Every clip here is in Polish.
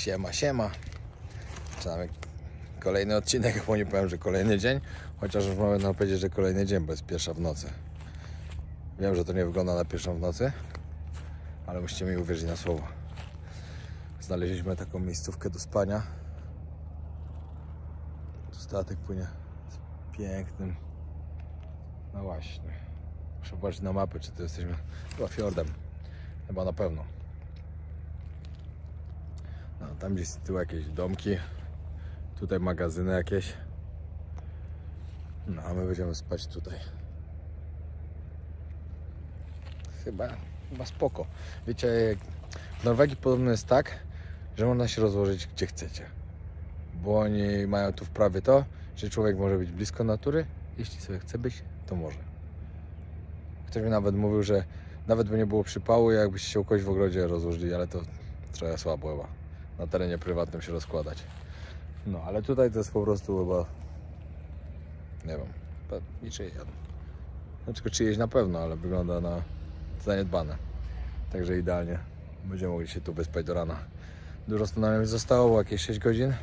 Siema, siema. Zaczynamy kolejny odcinek, bo nie powiem, że kolejny dzień. Chociaż już można powiedzieć, że kolejny dzień, bo jest pierwsza w nocy. Wiem, że to nie wygląda na pierwszą w nocy, ale musicie mi uwierzyć na słowo. Znaleźliśmy taką miejscówkę do spania. Tu statek płynie z pięknym... No właśnie. Muszę patrzeć na mapę, czy to jesteśmy chyba fiordem. Chyba na pewno. No, tam gdzieś z tyłu jakieś domki. Tutaj magazyny jakieś. No a my będziemy spać tutaj. Chyba spoko. Wiecie, w Norwegii podobno jest tak, że można się rozłożyć gdzie chcecie. Bo oni mają tu wprawie to, że człowiek może być blisko natury. Jeśli sobie chce być, to może. Ktoś mi nawet mówił, że nawet by nie było przypału, jakbyście się u kogoś w ogrodzie rozłożyli, ale to trochę słabo chyba. Na terenie prywatnym się rozkładać. No, ale tutaj to jest po prostu chyba... Nie wiem, niczyje. Znaczy czyjeś na pewno, ale wygląda na zaniedbane. Także idealnie. Będziemy mogli się tu wyspać do rana. Dużo snu nam zostało, jakieś 6 godzin.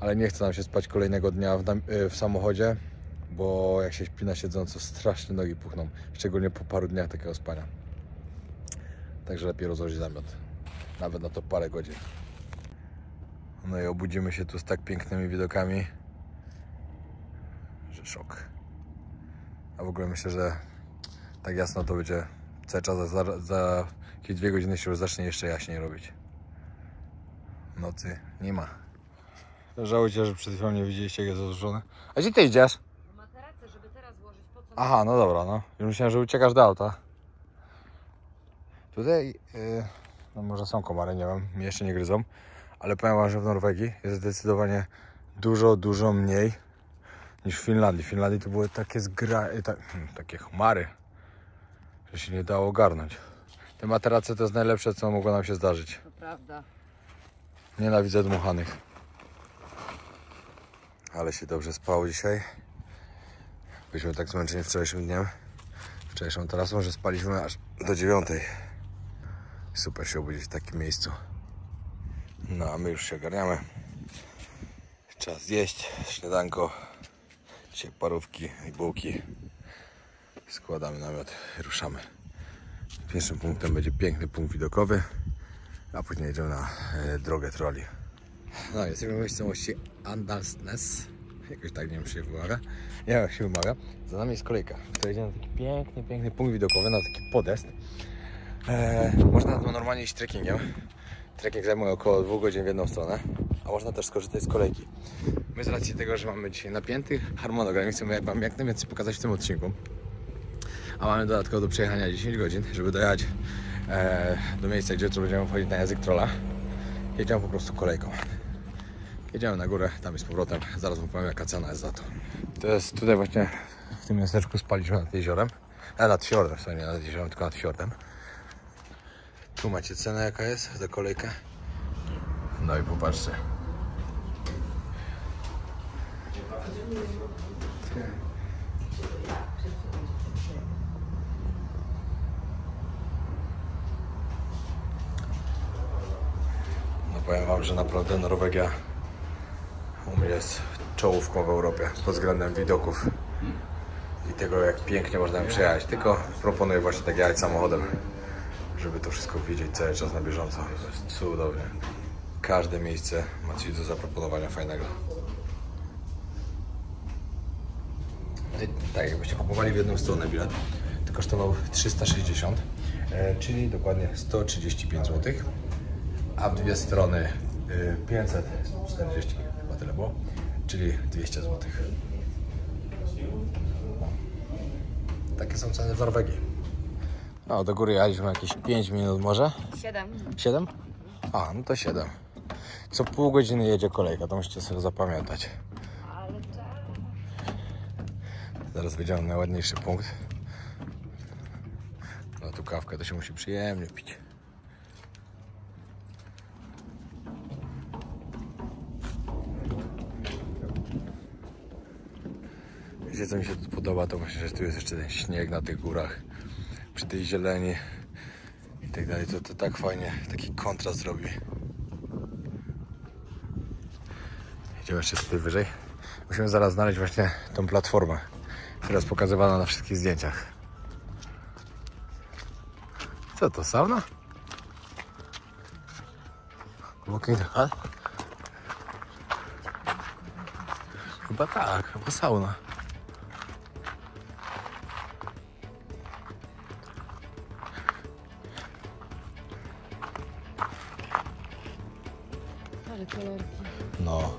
Ale nie chce nam się spać kolejnego dnia w samochodzie. Bo jak się śpi na siedząco, strasznie nogi puchną. Szczególnie po paru dniach takiego spania. Także lepiej rozłożyć namiot. Nawet na to parę godzin. No i obudzimy się tu z tak pięknymi widokami, że szok. A w ogóle myślę, że tak jasno to będzie cały czas, za jakieś 2 godziny się już zacznie jeszcze jaśniej robić. Nocy nie ma. Żałujcie, że przed chwilą nie widzieliście, jak jest rozłożone. A gdzie ty idziesz? Na materacę, żeby teraz włożyć, po co? Aha, no dobra, no. Już myślałem, że uciekasz do auta. Tutaj, no może są komary, nie wiem, mnie jeszcze nie gryzą. Ale powiem wam, że w Norwegii jest zdecydowanie dużo mniej niż w Finlandii. W Finlandii to były takie takie chmary, że się nie dało ogarnąć. Te materace to jest najlepsze, co mogło nam się zdarzyć. To prawda. Nienawidzę dmuchanych. Ale się dobrze spało dzisiaj. Byliśmy tak zmęczeni wczorajszym dniem, wczorajszą trasą, że spaliśmy aż do 9. Super się obudzić w takim miejscu. No a my już się ogarniamy. Czas zjeść śniadanko. Dzisiaj parówki i bułki. Składamy namiot i ruszamy. Pierwszym punktem będzie piękny punkt widokowy, a później jedziemy na drogę troli. No jesteśmy w miejscowości Andalsnes. Jakoś tak nie wiem, czy się wymawia. Nie wiem, jak się wymawia. Za nami jest kolejka, która jedzie na taki piękny punkt widokowy, na taki podest. Można normalnie iść trekkingiem. Trekking zajmuje około 2 godzin w jedną stronę, a można też skorzystać z kolejki. My z racji tego, że mamy dzisiaj napięty harmonogram, chcemy wam jak najwięcej pokazać w tym odcinku, a mamy dodatkowo do przejechania 10 godzin, żeby dojechać do miejsca, gdzie będziemy wchodzić na język trolla. Jedziemy po prostu kolejką. Jedziemy na górę, tam jest powrotem, zaraz wam powiem, jaka cena jest za to. To jest tutaj właśnie, w tym miasteczku spaliśmy nad jeziorem, nad fiordem, sorry, nie nad jeziorem, tylko nad fiordem. Tu macie cenę, jaka jest za kolejkę. No i popatrzcie. No powiem wam, że naprawdę Norwegia u mnie jest czołówką w Europie pod względem widoków i tego, jak pięknie można przejechać. Tylko proponuję właśnie tak jechać samochodem, żeby to wszystko widzieć cały czas na bieżąco. To jest cudownie. Każde miejsce ma coś do zaproponowania fajnego. Tak, jakbyście kupowali w jedną stronę bilet, to kosztował 360, czyli dokładnie 135 zł, a w 2 strony 540, chyba tyle było, czyli 200 zł. Takie są ceny w Norwegii. No, do góry jechaliśmy jakieś 5 minut może? 7. 7? A, no to 7. Co pół godziny jedzie kolejka, to musicie sobie zapamiętać. Ale tak. Zaraz wyjdziemy na najładniejszy punkt. No tu kawkę to się musi przyjemnie pić. Wiecie, co mi się tu podoba, to właśnie, że tu jest jeszcze ten śnieg na tych górach, przy tej zieleni i tak dalej. To tak fajnie, taki kontrast robi. Idziemy jeszcze tutaj wyżej. Musimy zaraz znaleźć właśnie tą platformę, która jest pokazywana na wszystkich zdjęciach. Co to, sauna? Walking the hut? Chyba tak, chyba sauna. Ale kolorki. No.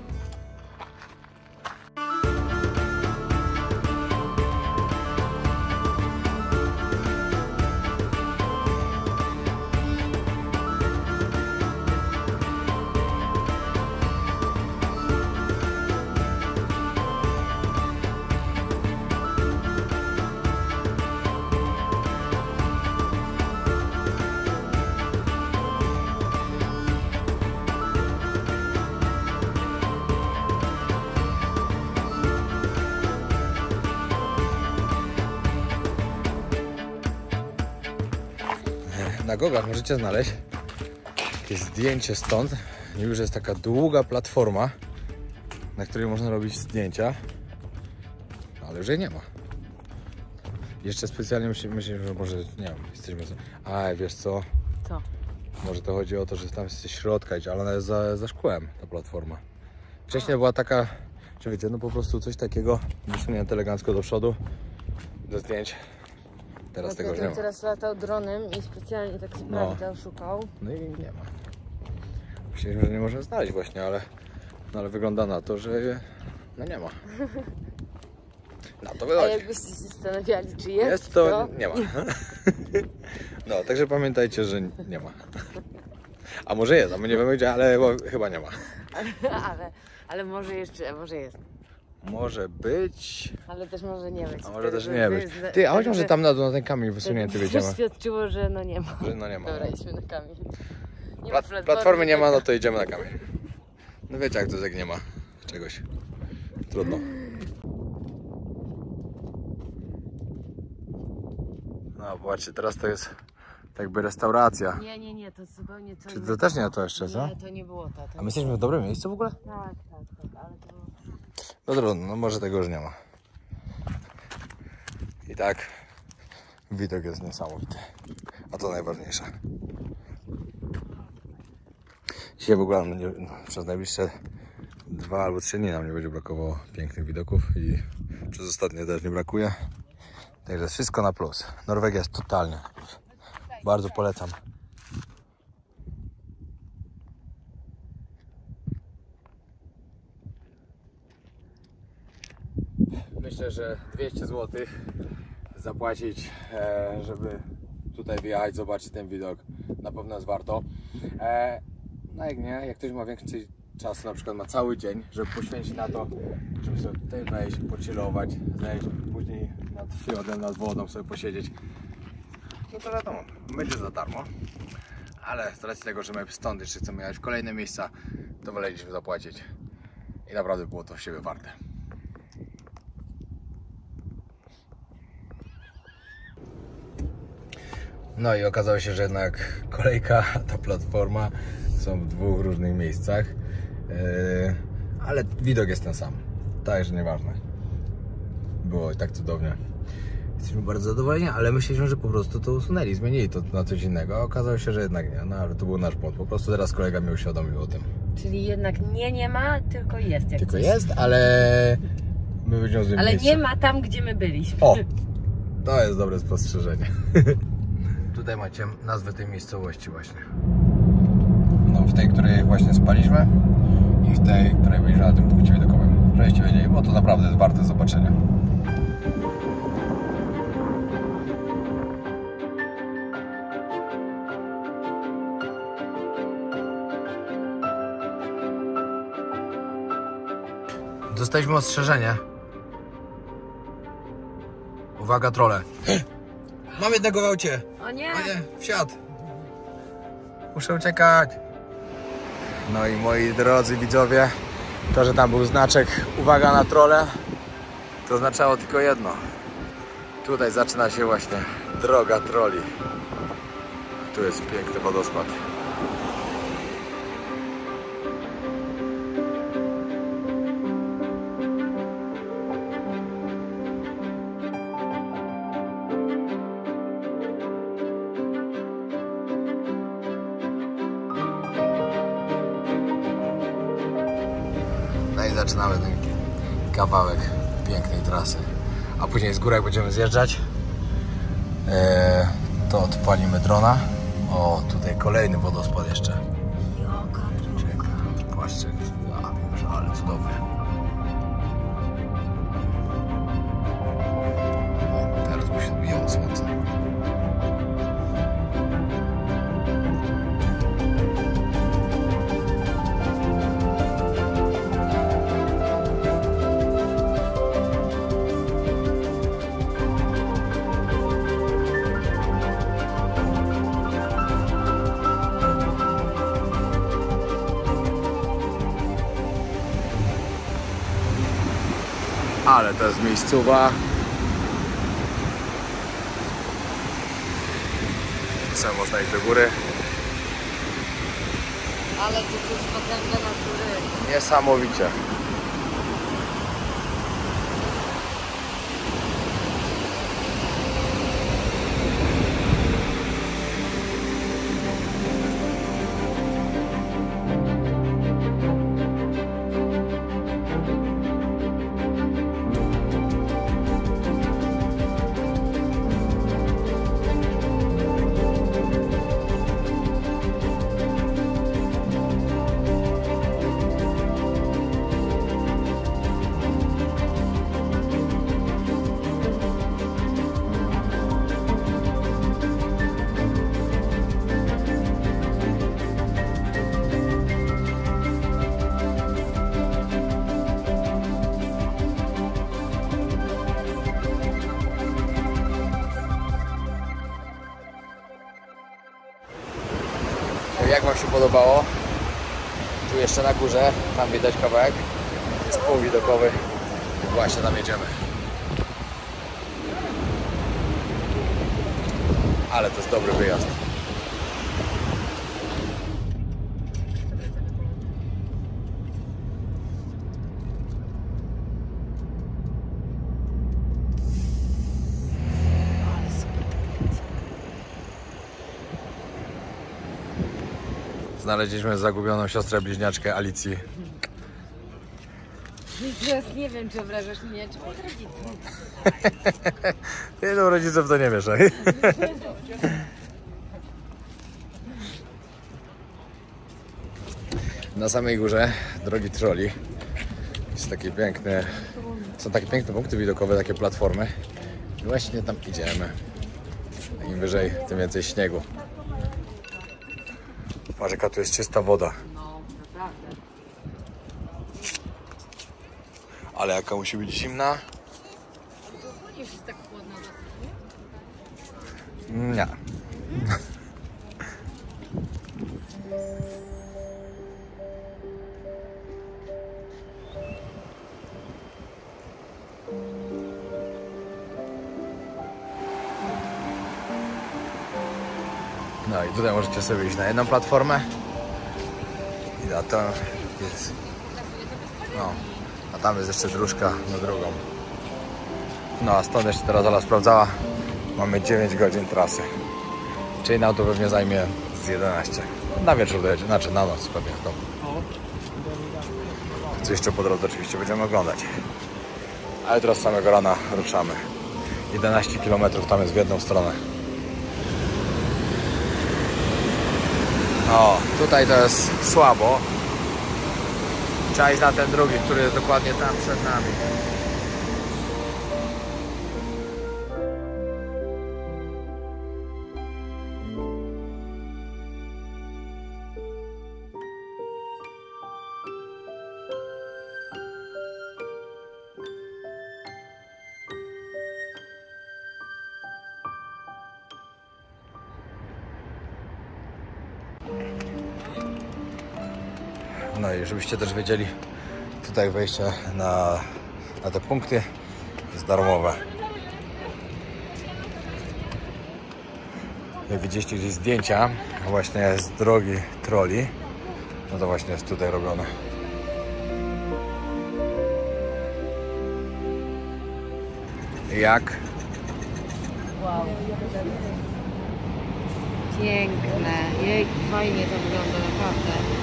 Na Gogach możecie znaleźć jakieś zdjęcie stąd. Już jest taka długa platforma, na której można robić zdjęcia, ale już jej nie ma. Jeszcze specjalnie myślę, że może, nie wiem, jesteśmy... A, wiesz co? Co? Może to chodzi o to, że tam jest ze środka, ale ona jest za szkłem, ta platforma. Wcześniej była taka, że wiecie, no po prostu coś takiego wysunięte elegancko do przodu, do zdjęć. Teraz tego już nie ma. Teraz latał dronem i specjalnie tak sprawdzał, szukał. No i nie ma. Myśleliśmy, że nie możemy znaleźć właśnie, ale wygląda na to, że no nie ma. Na to A wychodzi. jakbyście się zastanawiali, czy jest, Jest to nie ma. No, także pamiętajcie, że nie ma. A może jest, a my nie wiemy gdzie, ale chyba nie ma. ale może jeszcze, może jest. Może być. Ale też może nie być. A może też nie być. Ty, a chodź może tam na ten kamień wysunięty wiedziemy. Świadczyło, że no nie ma. Że no nie ma. Dobra, idźmy na kamień. Nie Platformy nie ma, no to idziemy na kamień. No wiecie jak to jest, jak nie ma czegoś. Trudno. No popatrzcie, teraz to jest tak jakby restauracja. Nie, to zupełnie co. Czy to też nie to jeszcze, co? Nie, to nie było to. A my jesteśmy w dobrym miejscu w ogóle? Tak, ale to... No trudno, no może tego już nie ma. I tak widok jest niesamowity. A to najważniejsze. Dzisiaj w ogóle przez najbliższe 2 albo 3 dni nam nie będzie brakowało pięknych widoków i przez ostatnie też nie brakuje. Także jest wszystko na plus. Norwegia jest totalnie na plus. Bardzo polecam. Myślę, że 200 zł zapłacić, żeby tutaj wyjechać, zobaczyć ten widok. Na pewno jest warto. No jak nie, jak ktoś ma więcej czasu, na przykład ma cały dzień, żeby poświęcić na to, żeby sobie tutaj wejść, pochillować, zejść, później nad fiordem, nad wodą sobie posiedzieć. No to wiadomo, będzie za darmo. Ale z racji tego, że my stąd jeszcze chcemy jechać w kolejne miejsca, to woleliśmy zapłacić. I naprawdę było to w siebie warte. No i okazało się, że jednak kolejka, ta platforma są w 2 różnych miejscach, ale widok jest ten sam, także nieważne. Było i tak cudownie. Jesteśmy bardzo zadowoleni, ale myśleliśmy, że po prostu to usunęli, zmienili to na coś innego, a okazało się, że jednak nie, no ale to był nasz błąd, po prostu teraz kolega mi uświadomił o tym. Czyli jednak nie ma, tylko jest. Jak Tylko coś. jest, ale my będziemy z Ale miejscu. nie ma tam, gdzie my byliśmy. O! To jest dobre spostrzeżenie. Tutaj macie nazwę tej miejscowości właśnie. No, w tej, której właśnie spaliśmy i w tej, której byliśmy na tym punkcie widokowym. Żebyście wiedzieli, bo to naprawdę jest warte zobaczenia. Dostaliśmy ostrzeżenie. Uwaga, trolle. Mam jednego w aucie. O nie! O nie, wsiadł. Muszę uciekać. No i moi drodzy widzowie, to, że tam był znaczek uwaga na trolle, to oznaczało tylko jedno. Tutaj zaczyna się właśnie droga troli. Tu jest piękny wodospad. i zaczynamy ten kawałek pięknej trasy. A później z góry, jak będziemy zjeżdżać, to odpalimy drona. O, tutaj kolejny wodospad jeszcze. Patrzcie, ale cudownie. Teraz by się odbijało słońce. Ale to jest miejscowa. Co można iść do góry? Ale to jest potęga natury. Niesamowicie. Jak wam się podobało? Tu jeszcze na górze, tam widać kawałek. Jest punkt widokowy. Właśnie tam jedziemy. Ale to jest dobry wyjazd. Znaleźliśmy zagubioną siostrę bliźniaczkę Alicji. Teraz nie wiem, czy obrażasz mnie, czy moich rodziców. Ty do rodziców to nie mieszaj. Na samej górze drogi troli jest takie piękne, są takie piękne punkty widokowe, takie platformy. I właśnie tam idziemy. Im wyżej, tym więcej śniegu. Patrz, jaka tu jest czysta woda. No, naprawdę. Ale jaka musi być zimna? To nie jest tak chłodno dosyć, nie? Nie. No i tutaj możecie sobie iść na jedną platformę i na to jest, no, a tam jest jeszcze dróżka na drugą. No a stąd jeszcze teraz Ola sprawdzała, mamy 9 godzin trasy, czyli nam to pewnie zajmie z 11. Na wieczór dojedzie, znaczy na noc pewnie w domu. Co jeszcze po drodze oczywiście będziemy oglądać. Ale teraz z samego rana ruszamy. 11 km tam jest w jedną stronę. O, tutaj to jest słabo. Trzeba iść na ten drugi, który jest dokładnie tam przed nami. No i żebyście też wiedzieli, tutaj wejście na te punkty jest darmowe. Jak widzieliście gdzieś zdjęcia właśnie z drogi troli, no to właśnie jest tutaj robione. Jak? Wow. Piękne. Jej, fajnie to wygląda, naprawdę.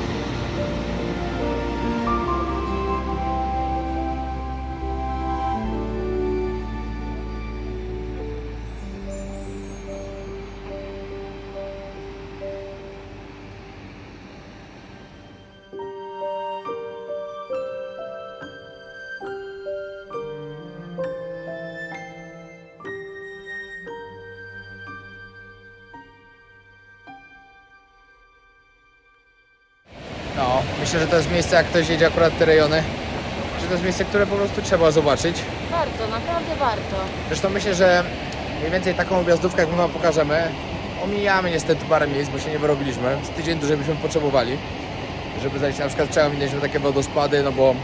No, myślę, że to jest miejsce, jak ktoś jedzie akurat te rejony, że to jest miejsce, które po prostu trzeba zobaczyć. Warto, naprawdę warto. Zresztą myślę, że mniej więcej taką objazdówkę, jak my wam pokażemy, omijamy niestety parę miejsc, bo się nie wyrobiliśmy. Z tydzień dłużej byśmy potrzebowali, żeby zajść. Na przykład trzeba mieliśmy takie wodospady, no bo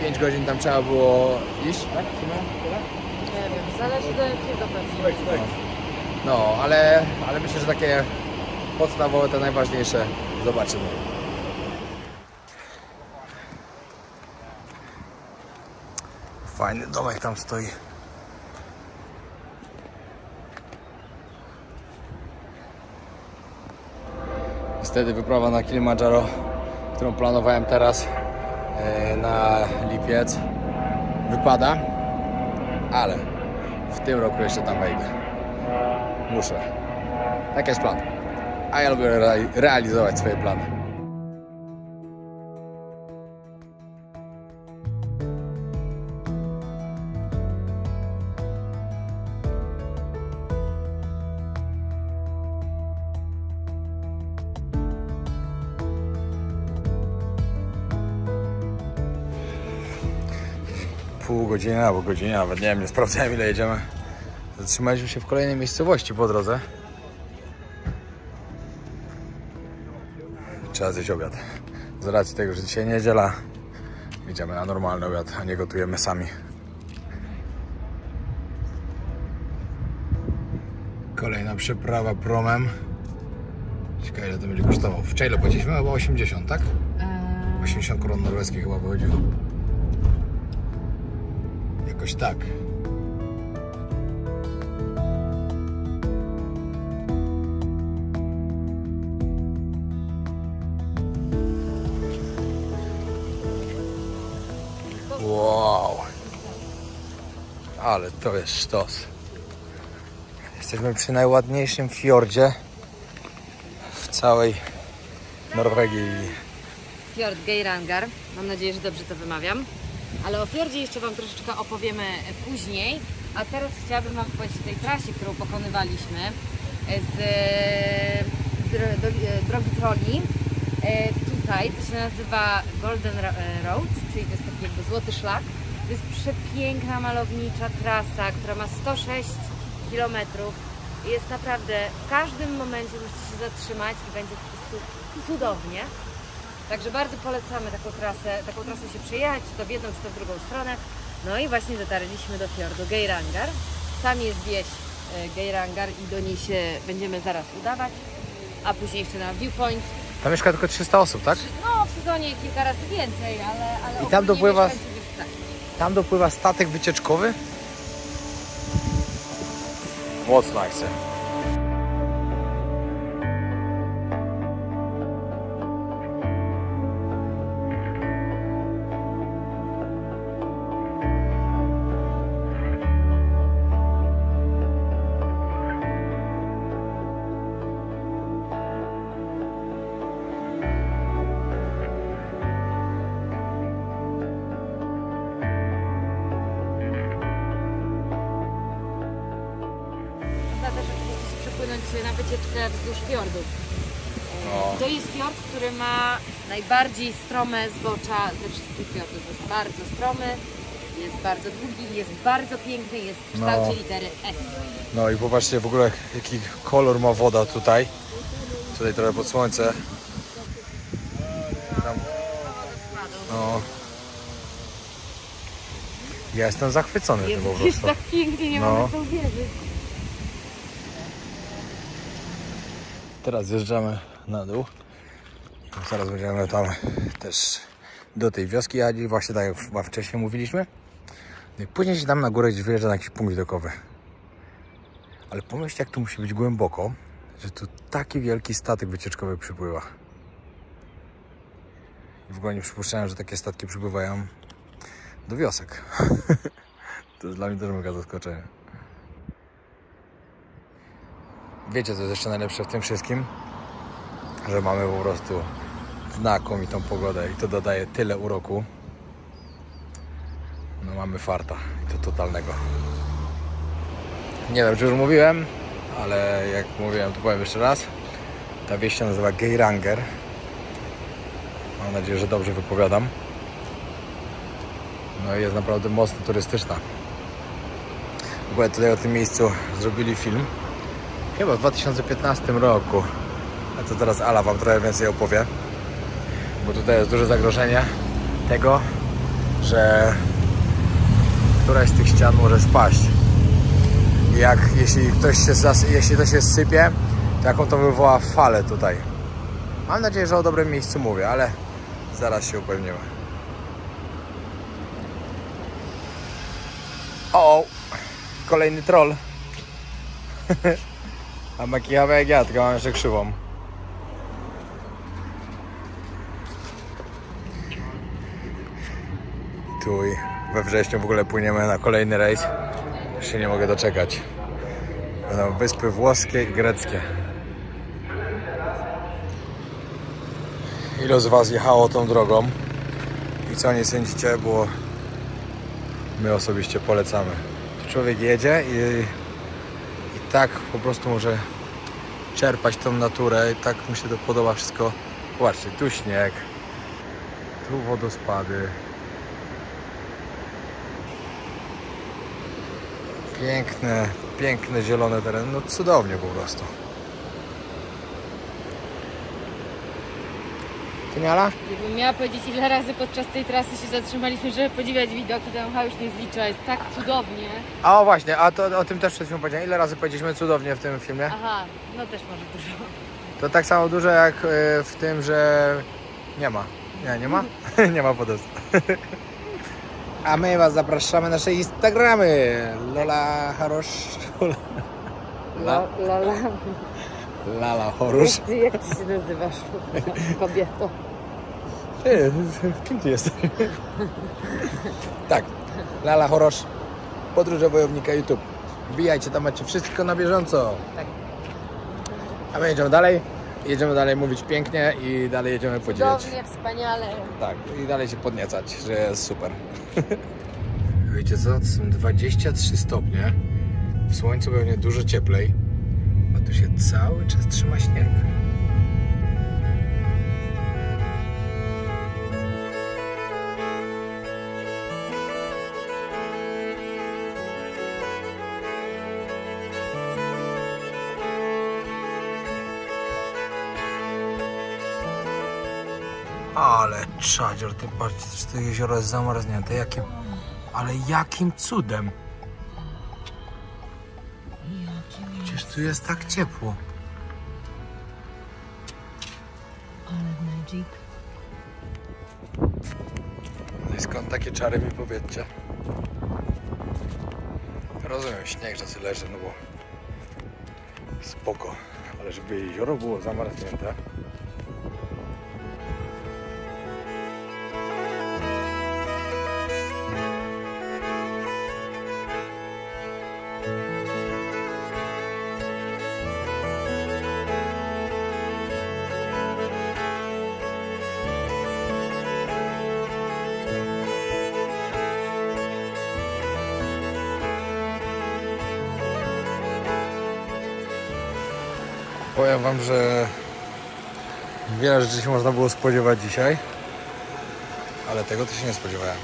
5 godzin tam trzeba było iść, tak? Nie wiem, zależy do jakiego pewnie. No, ale myślę, że takie podstawowe, te najważniejsze zobaczymy. Fajny domek tam stoi. Niestety wyprawa na Kilimandżaro, którą planowałem teraz na lipiec, wypada, ale w tym roku jeszcze tam wejdę. Muszę. Tak jest plan. A ja lubię realizować swoje plany. Pół godziny albo godzinę, nawet nie wiem, nie sprawdzałem ile jedziemy. Zatrzymaliśmy się w kolejnej miejscowości po drodze. Trzeba zjeść obiad. Z racji tego, że dzisiaj niedziela, idziemy na normalny obiad, a nie gotujemy sami. Kolejna przeprawa promem. Ciekawe, ile to będzie kosztowało. Wczoraj ile płaciliśmy? Chyba 80, tak? 80 koron norweskich chyba wychodziło. Jakoś tak. Wow. Ale to jest sztos. Jesteśmy przy najładniejszym fiordzie w całej Norwegii. Fjord Geirangar. Mam nadzieję, że dobrze to wymawiam. Ale o fiordzie jeszcze Wam troszeczkę opowiemy później. A teraz chciałabym Wam powiedzieć o tej trasie, którą pokonywaliśmy z drogi troli. Tutaj to się nazywa Golden Road, czyli to jest taki jakby złoty szlak. To jest przepiękna, malownicza trasa, która ma 106 km. Jest naprawdę, w każdym momencie musicie się zatrzymać i będzie po prostu cudownie. Także bardzo polecamy taką trasę się przejechać, czy to w jedną, czy to w drugą stronę. No i właśnie dotarliśmy do fiordu Geirangar. Tam jest wieś Geirangar i do niej się będziemy zaraz udawać. A później jeszcze na Viewpoint. Tam mieszka tylko 300 osób, tak? No, w sezonie kilka razy więcej, ale I tam dopływa, mieszkańców jest tak. tam dopływa statek wycieczkowy? Mocno akcja. Na wycieczkę wzdłuż fiordu. To jest fiord, który ma najbardziej strome zbocza ze wszystkich fiordów. Jest bardzo stromy, jest bardzo długi, jest bardzo piękny, jest w kształcie litery S. No i popatrzcie w ogóle jaki kolor ma woda tutaj. Tutaj trochę pod słońce. Tam. No. Ja jestem zachwycony tym po Jest prostu. tak pięknie, nie mogę w to uwierzyć. Teraz zjeżdżamy na dół. Zaraz będziemy tam też do tej wioski jechać, właśnie tak jak chyba wcześniej mówiliśmy. No i później się tam na górę gdzieś wyjeżdża na jakiś punkt widokowy. Ale pomyślcie, jak tu musi być głęboko, że tu taki wielki statek wycieczkowy przypływa. I w ogóle nie przypuszczałem, że takie statki przypływają do wiosek. To jest dla mnie też mega zaskoczenie. Wiecie, co jest jeszcze najlepsze w tym wszystkim? Że mamy po prostu znakomitą pogodę i to dodaje tyle uroku. No mamy farta i to totalnego. Nie wiem, czy już mówiłem, ale jak mówiłem, to powiem jeszcze raz. Ta wieś się nazywa Geiranger. Mam nadzieję, że dobrze wypowiadam. No i jest naprawdę mocno turystyczna. W ogóle tutaj o tym miejscu zrobili film. Chyba w 2015 roku. A to teraz Ala wam trochę więcej opowie. Bo tutaj jest duże zagrożenie tego, że któraś z tych ścian może spaść. I jeśli to się zsypie, to jaką to wywoła falę tutaj. Mam nadzieję, że o dobrym miejscu mówię, ale zaraz się upewnimy. O! Kolejny troll. A ma kichawę jak ja, tylko mam jeszcze krzywą. Tu i we wrześniu w ogóle płyniemy na kolejny rejs. Już się nie mogę doczekać. Będą wyspy włoskie i greckie. Ilu z was jechało tą drogą? I co nie sądzicie, bo my osobiście polecamy. Tu człowiek jedzie i tak po prostu może czerpać tą naturę i tak mu się to podoba wszystko. Zobaczcie, tu śnieg, tu wodospady. Piękne zielone tereny, no cudownie po prostu. Geniala? Gdybym miała powiedzieć, ile razy podczas tej trasy się zatrzymaliśmy, żeby podziwiać widoki, to chyba już nie zliczyła. Jest tak cudownie. A o właśnie, a to o tym też przed chwilą powiedziałem. Ile razy powiedzieliśmy cudownie w tym filmie? Aha, no też może dużo. To tak samo dużo jak w tym, że nie ma. Nie ma? Nie ma podobstwa. A my was zapraszamy na nasze Instagramy. Lola Harosz. Lola. Lala Harosz. Jak ty się nazywasz, kobieto? Ty, kim ty jesteś? Tak, Lala Harosz, podróże wojownika YouTube. Wbijajcie, tam macie wszystko na bieżąco. Tak. A my jedziemy dalej mówić pięknie i dalej jedziemy podziwiać. Cudownie, wspaniale. Tak, i dalej się podniecać, że jest super. Wiecie co, to są 23 stopnie. W słońcu pewnie dużo cieplej. A tu się cały czas trzyma śnieg. Ale czadzior, ty patrzcie, że to jezioro jest zamarznięte. Ale jakim cudem? Przecież tu jest tak ciepło. Ale magic. No i skąd takie czary mi powiedzcie? Rozumiem, śnieg, że sobie leży, no bo spoko. Ale żeby jezioro było zamarznięte. Powiem wam, że wiele rzeczy się można było spodziewać dzisiaj, ale tego to się nie spodziewałem.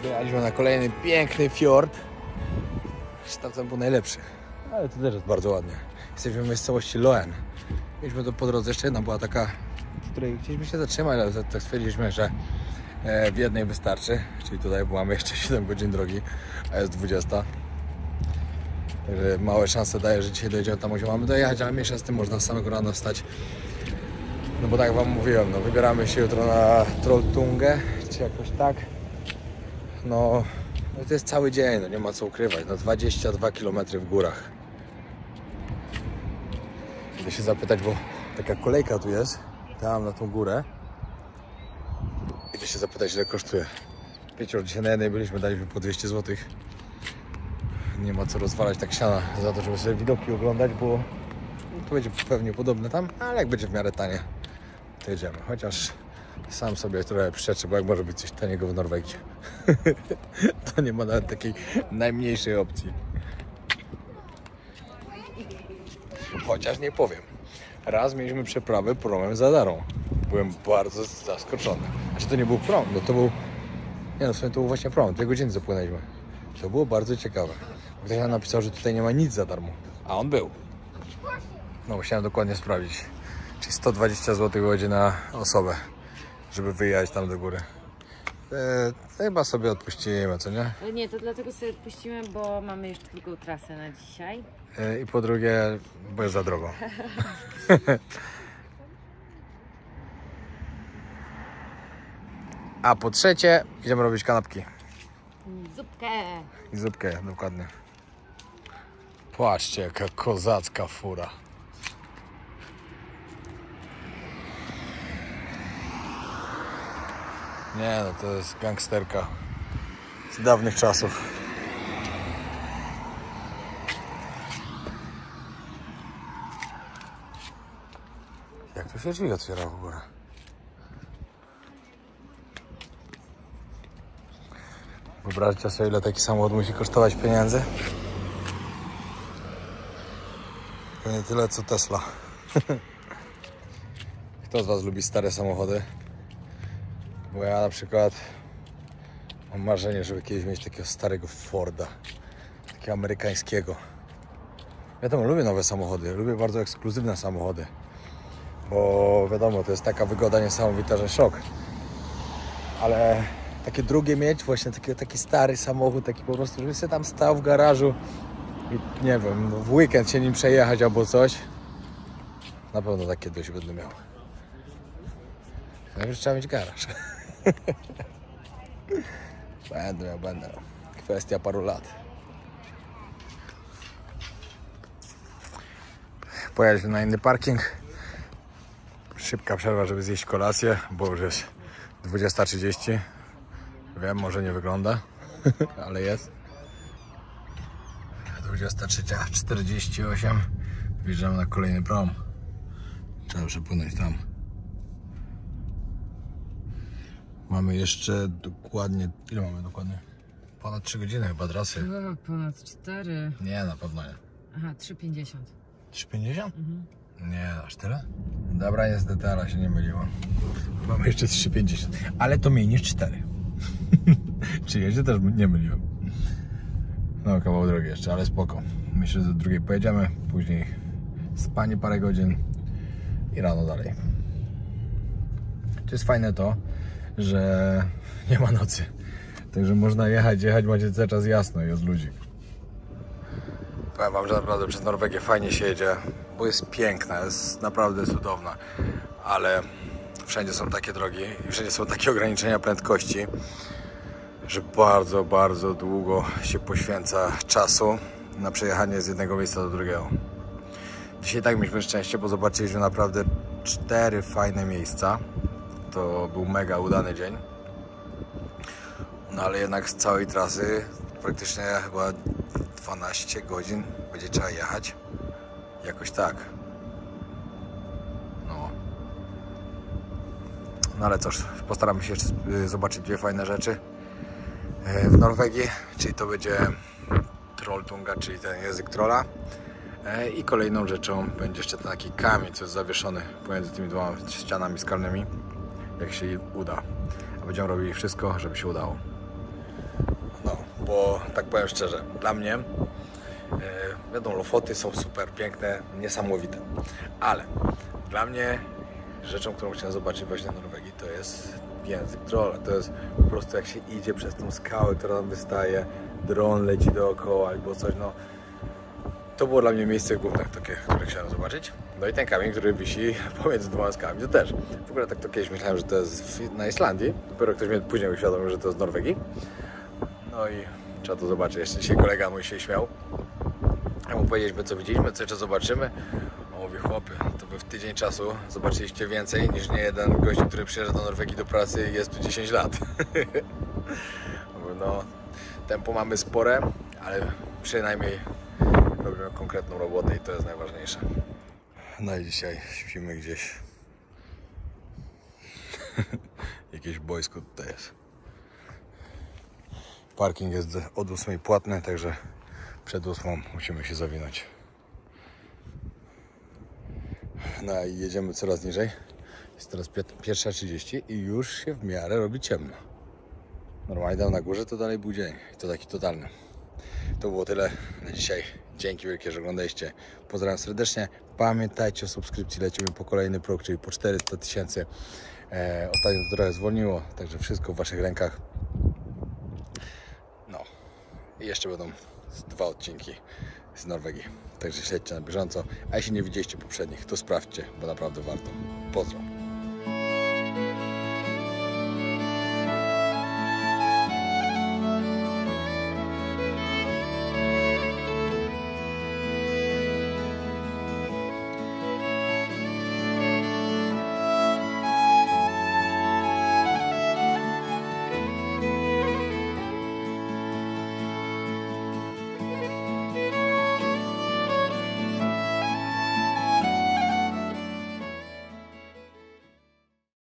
Wyjechaliśmy na kolejny piękny fjord. Tamten był najlepszy, ale to też jest bardzo ładnie. Jesteśmy w miejscowości Loen. Mieliśmy to po drodze, jeszcze jedna była taka, w której chcieliśmy się zatrzymać, ale tak stwierdziliśmy, że w jednej wystarczy, czyli tutaj mamy jeszcze 7 godzin drogi, a jest 20. Także małe szanse daje, że dzisiaj dojedziemy tam, gdzie mamy dojechać, ale mniejsza z tym, można z samego rana wstać. No bo tak jak wam mówiłem, no wybieramy się jutro na Trolltungę, czy jakoś tak. No to jest cały dzień, no nie ma co ukrywać, no 22 km w górach. Idę się zapytać, bo taka kolejka tu jest, tam na tą górę. Idę się zapytać, ile kosztuje. Wiecie, dzisiaj na jednej byliśmy, daliśmy po 200 zł. Nie ma co rozwalać tak siana za to, żeby sobie widoki oglądać, bo to będzie pewnie podobne tam, ale jak będzie w miarę tanie, to jedziemy. Chociaż sam sobie trochę przeczę, bo jak może być coś taniego w Norwegii, to nie ma nawet takiej najmniejszej opcji. Chociaż nie powiem. Raz mieliśmy przeprawę promem za darą. Byłem bardzo zaskoczony. Znaczy to nie był prom, no to był... Nie no, w sumie to był właśnie prom. 2 godziny zapłynęliśmy. To było bardzo ciekawe. Ktoś nam napisał, że tutaj nie ma nic za darmo. A on był. No musiałem dokładnie sprawdzić. Czyli 120 zł wychodzi na osobę, żeby wyjechać tam do góry. Chyba sobie odpuścimy, co nie? Nie, to dlatego sobie odpuścimy, bo mamy jeszcze drugą trasę na dzisiaj. I po drugie, bo jest za drogo. A po trzecie, idziemy robić kanapki. Zupkę. I zupkę, dokładnie. Patrzcie, jaka kozacka fura. Nie no, to jest gangsterka z dawnych czasów. Jak tu się drzwi otwiera w ogóle? Wyobraźcie sobie, ile taki samochód musi kosztować pieniędzy. Pewnie tyle co Tesla. Kto z was lubi stare samochody? Bo ja na przykład mam marzenie, żeby kiedyś mieć takiego starego Forda. Takiego amerykańskiego. Wiadomo, lubię nowe samochody. Lubię bardzo ekskluzywne samochody. Bo wiadomo, to jest taka wygoda niesamowita, że szok. Ale takie drugie mieć, właśnie taki stary samochód, taki po prostu, żeby sobie tam stał w garażu i nie wiem, w weekend się nim przejechać albo coś. Na pewno takie dość będę miał. Najpierw trzeba mieć garaż. Będę. Kwestia paru lat. Pojechaliśmy na inny parking. Szybka przerwa, żeby zjeść kolację, bo już jest 20:30. Wiem, może nie wygląda, ale jest. 23:48. Wjeżdżamy na kolejny prom. Trzeba przepłynąć tam. Mamy jeszcze dokładnie... Ile mamy dokładnie? Ponad 3 godziny chyba trasy. Chyba ponad 4. Nie, na pewno nie. Aha, 3,50. 3,50? Nie, aż tyle? Dobra, niestety, ale się nie myliło. Mamy jeszcze 3,50. Ale to mniej niż 4. Czyli ja się też nie myliłem. No, kawał drogi jeszcze, ale spoko. Myślę, że do drugiej pojedziemy. Później spanie parę godzin i rano dalej. To jest fajne to, że nie ma nocy. Także można jechać, macie cały czas jasno i jest ludzi. Powiem wam, że naprawdę przez Norwegię fajnie się jedzie, bo jest piękna, jest naprawdę cudowna, ale wszędzie są takie drogi i wszędzie są takie ograniczenia prędkości, że bardzo, bardzo długo się poświęca czasu na przejechanie z jednego miejsca do drugiego. Dzisiaj tak mieliśmy szczęście, bo zobaczyliśmy naprawdę 4 fajne miejsca. To był mega udany dzień. No ale jednak z całej trasy praktycznie chyba 12 godzin będzie trzeba jechać. Jakoś tak. No ale cóż, postaramy się jeszcze zobaczyć 2 fajne rzeczy w Norwegii. Czyli to będzie Trolltunga, czyli ten język trolla. I kolejną rzeczą będzie jeszcze ten taki kamień, co jest zawieszony pomiędzy tymi 2 ścianami skalnymi. Jak się uda. A będziemy robili wszystko, żeby się udało. No, bo tak powiem szczerze, dla mnie wiadomo, Lofoty są super piękne, niesamowite. Ale dla mnie rzeczą, którą chciałem zobaczyć właśnie w Norwegii, to jest język trolla. To jest po prostu jak się idzie przez tą skałę, która nam wystaje, dron leci dookoła albo coś, no. To było dla mnie miejsce główne, takie, które chciałem zobaczyć. No i ten kamień, który wisi pomiędzy dwoma skałami, to też. W ogóle tak to kiedyś myślałem, że to jest na Islandii. Dopiero ktoś mnie później uświadomił, że to z Norwegii. No i trzeba to zobaczyć. Jeszcze dzisiaj kolega mój się śmiał. Ja mu powiedzieliśmy, co widzieliśmy, co jeszcze zobaczymy. On mówi, chłopie, to wy w tydzień czasu zobaczyliście więcej niż niejeden gość, który przyjeżdża do Norwegii do pracy i jest tu 10 lat. No, tempo mamy spore, ale przynajmniej robimy konkretną robotę i to jest najważniejsze. No i dzisiaj śpimy gdzieś. Jakieś boisko tutaj jest. Parking jest od 8 płatny, także przed 8 musimy się zawinąć. No i jedziemy coraz niżej. Jest teraz 1:30 i już się w miarę robi ciemno. Normalnie tam na górze to dalej był dzień. I to taki totalny. To było tyle na dzisiaj. Dzięki wielkie, że oglądaliście. Pozdrawiam serdecznie. Pamiętajcie o subskrypcji. Lecimy po kolejny próg, czyli po 400 000. Ostatnio to trochę zwolniło, także wszystko w waszych rękach. No i jeszcze będą 2 odcinki z Norwegii. Także śledźcie na bieżąco. A jeśli nie widzieliście poprzednich, to sprawdźcie, bo naprawdę warto. Pozdro.